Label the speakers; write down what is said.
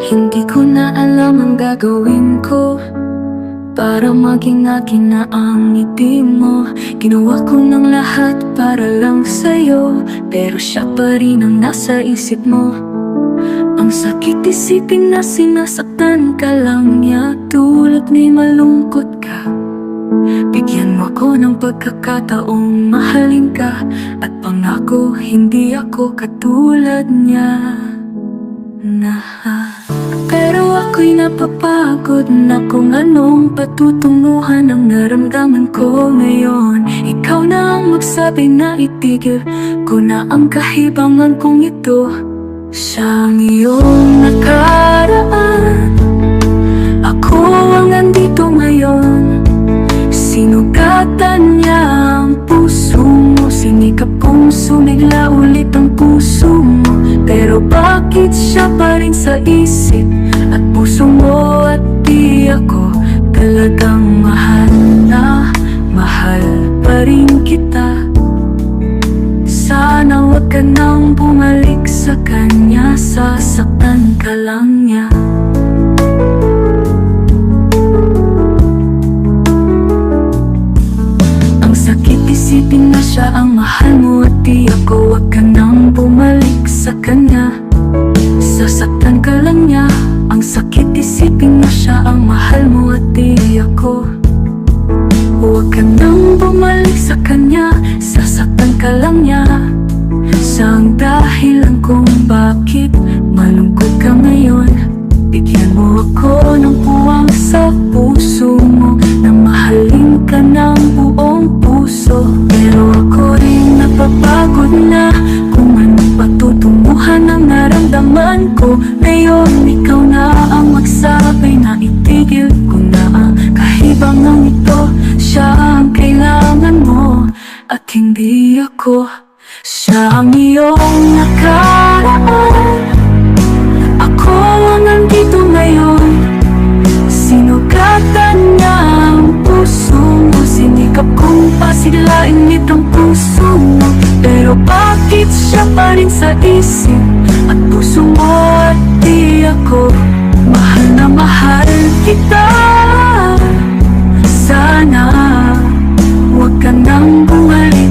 Speaker 1: Hindi ko na alam ang gagawin ko para maging akin na ang ngiti mo. Ginawa ko ng lahat para lang sa'yo, pero siya pa rin ang nasa isip mo. Ang sakit isipin na sinasaktan ka lang niya, tulad ni malungkot ka. Bigyan mo ko ng pagkakataong mahalin ka, at pangako hindi ako katulad niya Pero ako'y napapagod na kung anong patutunguhan ang naramdaman ko ngayon. Ikaw na ang magsabi na itigil ko na ang kahibangan kong ito. Siyang iyong nakaraan, ako ang andito ngayon. Sinugatan niya ang puso mo, sinikap kong sumigla ulit ang puso mo. Pero bakit siya pa rin sa isip at puso mo, at di ako talagang mahal na mahal pa rin kita. Sana wag ka nang bumalik sa kanya, sasaktan ka lang niya. Ang sakit isipin na siya ang mahal mo at di ako. Wag ka nang bumalik sa kanya, sasaktan ka lang niya. Ang sakit isipin na siya ang mahal mo at di ako. Huwag ka nang bumalik sa kanya, sasaktan ka lang niya. Siyang dahilan kung bakit malungkot ka ngayon. Bigyan mo ako ng puwang sa puso mo, na mahalin ka ng buong puso. Pero ako rin napapagod na kung anong patutunguhan ang naramdaman ko ngayon. Ikaw na ang magsabi na itigil ko na ang kahibangan ito. Siya ang kailangan mo at hindi ako. Siya ang iyong nakaraan, ako ang nandito ngayon. Sinugatan niya ang puso mo, sinikap kong pasiglain itong puso mo. Pero bakit siya pa rin sa isip at puso mo, at di ako mahal na mahal kita. Sana wag ka nang bumalik